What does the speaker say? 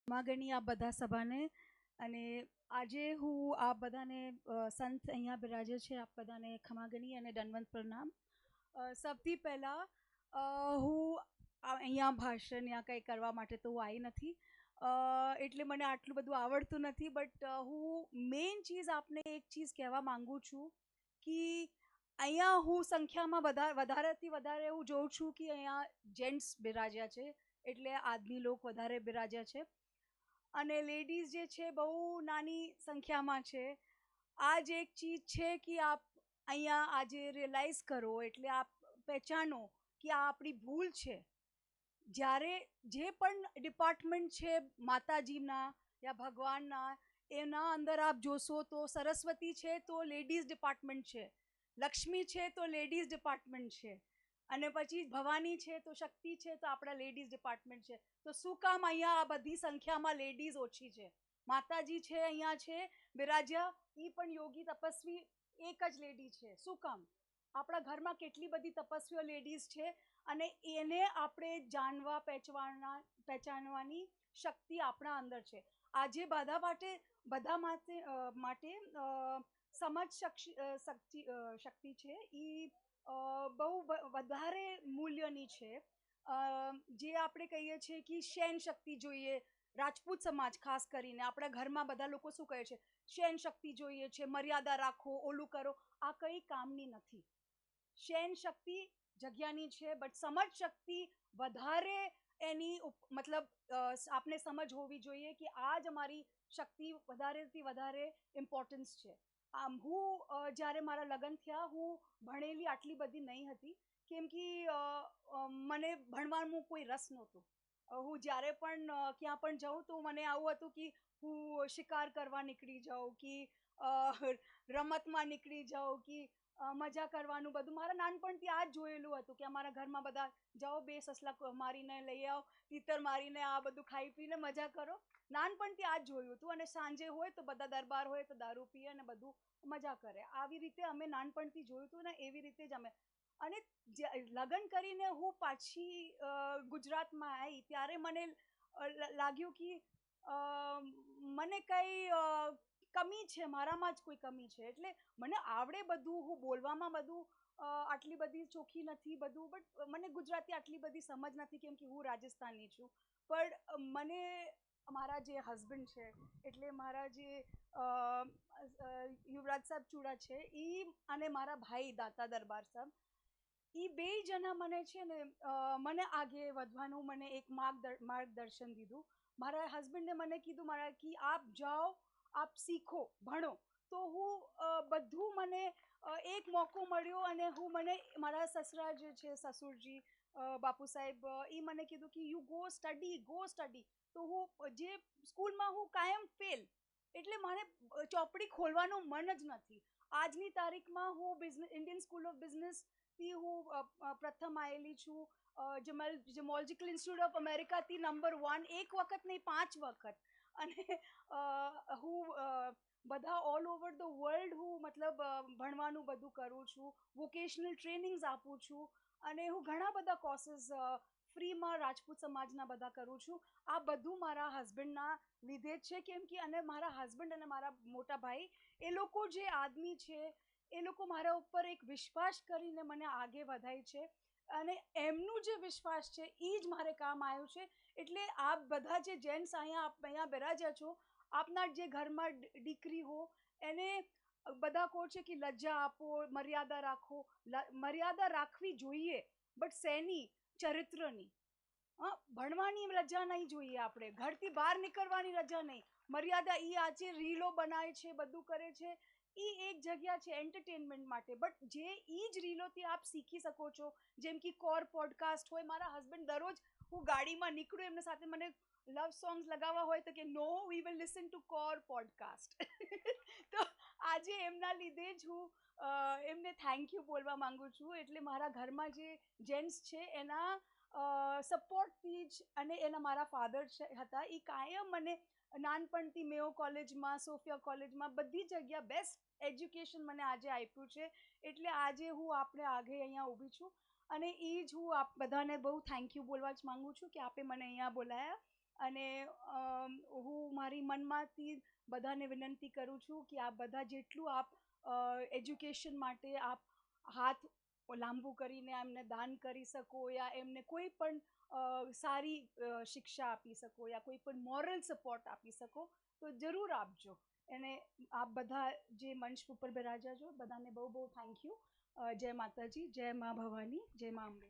માગણી આ બધા સભાને અને આજે હું આપ બધાને સંત અહીંયા બિરાજે છે આપ બધાને ખમાગણી અને દંડવત પ્રણામ. સૌથી પહેલાં હું અહીંયા ભાષણ યા કંઈ કરવા માટે તો હું આવી નથી, એટલે મને આટલું બધું આવડતું નથી. બટ હું મેઇન ચીઝ આપને એક ચીઝ કહેવા માંગુ છું કે અહીંયા હું સંખ્યામાં વધારેથી વધારે હું જોઉં છું કે અહીંયા જેન્ટ્સ બિરાજ્યા છે, એટલે આદમી લોક વધારે બિરાજ્યા છે અને લેડીઝ જે છે બહુ નાની સંખ્યામાં છે. આ જ એક ચીજ છે કે આપ અહીંયા આજે રિયલાઇઝ કરો, એટલે આપ પહેચાનો કે આ આપણી ભૂલ છે. જ્યારે જે પણ ડિપાર્ટમેન્ટ છે માતાજીના યા ભગવાનના, એના અંદર આપ જોશો તો સરસ્વતી છે તો લેડીઝ ડિપાર્ટમેન્ટ છે, લક્ષ્મી છે તો લેડીઝ ડિપાર્ટમેન્ટ છે, અને પછી ભવાની છે તો શક્તિ છે તો આપણા લેડીઝ ડિપાર્ટમેન્ટ છે. તો શું કામ અહીંયા આ બધી સંખ્યામાં લેડીઝ ઓછી છે? માતાજી છે અહીંયા છે બિરાજ્યા, એ પણ યોગી તપસ્વી એક જ લેડી છે. શું કામ? આપણા ઘરમાં કેટલી બધી તપસ્વીઓ લેડીઝ છે અને એને આપણે જાણવા પહેચાનવાની શક્તિ આપણા અંદર છે. આજે બધા માટે સમજ શક્તિ છે એ બહુ વધારે મૂલ્યની છે. જે આપણે કહીએ છીએ કે શૈન શક્તિ જોઈએ, રાજપૂત સમાજ ખાસ કરીને આપણા ઘરમાં બધા લોકો શું કહે છે, શૈન શક્તિ જોઈએ છે, મર્યાદા રાખો, ઓલું કરો. આ કંઈ કામની નથી. શૈન શક્તિ જગ્યાની છે, બટ સમજ શક્તિ વધારે એની મતલબ આપને સમજ હોવી જોઈએ કે આ જ અમારી શક્તિ વધારેથી વધારે ઇમ્પોર્ટન્સ છે. હું જ્યારે મારા લગ્ન થયા, હું ભણેલી આટલી બધી નહીં હતી, કેમ કે મને ભણવામાં કોઈ રસ નહોતો. હું જ્યારે પણ ક્યાં પણ જાઉં તો મને આવું હતું કે હું શિકાર કરવા નીકળી જાઉં, કે રમતમાં નીકળી જાઉં, કે મજા કરવાનું. બધું મારા નાનપણથી આ જ જોયેલું હતું કે અમારા ઘરમાં બધા જાઓ, બે સસલા મારીને લઈ આવો, તીતર મારીને આ બધું ખાઈ પીને મજા કરો. નાનપણથી આ જ જોયું હતું. અને સાંજે હોય તો બધા દરબાર હોય તો દારૂ પીએ અને બધું મજા કરે. આવી રીતે અમે નાનપણથી જોયું હતું ને એવી રીતે જ અમે. અને લગ્ન કરીને હું પાછી ગુજરાતમાં આવી ત્યારે મને લાગ્યું કે મને કંઈ કમી છે, મારામાં જ કોઈ કમી છે. એટલે મને આવડે બધું, હું બોલવામાં બધું આટલી બધી ચોખ્ખી નથી બધું, બટ મને ગુજરાતી આટલી બધી સમજ નથી કેમ કે હું રાજસ્થાની છું. પણ મને મારા જે હસબન્ડ છે, એટલે મારા જે યુવરાજ સાહેબ ચૂડા છે એ, અને મારા ભાઈ દાતા દરબાર સાહેબ, એ બે જણા મને છે ને મને આગે વધવાનું મને એક માર્ગદર્શન દીધું. મારા હસબન્ડે મને કીધું મારા કે આપ જાઓ, આપ શીખો, ભણો. તો હું બધું મને એક મોકો મળ્યો અને મને મારા સસરા જે છે સસુરજી બાપુ સાહેબ, એ મને કીધું કે યુ ગો સ્ટડી. તો હું જે સ્કૂલમાં હું કાયમ ફેલ, એટલે મને ચોપડી ખોલવાનું મન જ નથી. આજની તારીખમાં હું ઇન્ડિયન સ્કૂલ ઓફ બિઝનેસથી હું પ્રથમ આવેલી છું, જેમોલોજીકલ ઇન્સ્ટિટ્યૂટ ઓફ અમેરિકાથી નંબર 1, એક વખત નહીં 5 વખત. અને હું બધા ઓલ ઓવર ધ વર્લ્ડ હું મતલબ ભણવાનું બધું કરું છું, વોકેશનલ ટ્રેનિંગ્સ આપું છું, અને હું ઘણા બધા કોર્સીસ ફ્રીમાં રાજપૂત સમાજના બધા કરું છું. આ બધું મારા હસબન્ડના લીધે જ છે. કેમ કે અને મારા હસબન્ડ અને મારા મોટા ભાઈ, એ લોકો જે આદમી છે, એ લોકો મારા ઉપર એક વિશ્વાસ કરીને મને આગે વધાય છે, અને એમનું જે વિશ્વાસ છે એ જ મારે કામ આવ્યું છે. એટલે આપ બધા જે જેન્ટ્સ અહીંયા બિરાજ્યા છો, આપના જે ઘરમાં દીકરી હો, એને બધા કહો છે કે લજ્જા આપો, મર્યાદા રાખો. મર્યાદા રાખવી જોઈએ, બટ શેની? ચરિત્રની. ભણવાની રજા નહીં જોઈએ, આપણે ઘરથી બહાર નીકળવાની રજા નહીં. મર્યાદા એ આજે રીલો બનાવે છે, બધું કરે છે, એ એક જગ્યા છે એન્ટરટેનમેન્ટ માટે. બટ જે એ જ રીલોથી આપ શીખી શકો છો, જેમ કે કોર પોડકાસ્ટ હોય. મારા હસબન્ડ દરરોજ હું ગાડીમાં નીકળું એમના સાથે, મને લવ સોંગ્સ લગાવવા હોય તો કે નો, we will listen to core podcast. તો આજે એમના લીધે જ હું એમને થેન્ક યુ બોલવા માંગુ છું. એટલે મારા ઘરમાં જે જેન્ટ્સ છે એના સપોર્ટથી જ, અને એના મારા ફાધર હતા, એ કાયમ મને નાનપણથી મેયો કોલેજમાં, સોફિયા કોલેજમાં, બધી જગ્યા બેસ્ટ એજ્યુકેશન મને આજે આપ્યું છે. એટલે આજે હું આપણે આગે અહીંયા ઊભી છું, અને એ જ હું આપ બધાને બહુ થેન્ક યુ બોલવા જ માગું છું કે આપે મને અહીંયા બોલાયા. અને હું મનમાંથી બધાને વિનંતી કરું છું કે આપ બધા જેટલું આપ એજ્યુકેશન માટે આપ હાથ લાંબુ કરીને એમને દાન કરી શકો યા એમને કોઈ પણ સારી શિક્ષા આપી શકો યા કોઈ પણ મોરલ સપોર્ટ આપી શકો તો જરૂર આપજો. એને આપ બધા જે મંચ ઉપર બિરાજ્યા છો બધાને બહુ બહુ થેન્ક યુ. જય માતાજી, જય મા ભવાની, જય મા અંબે.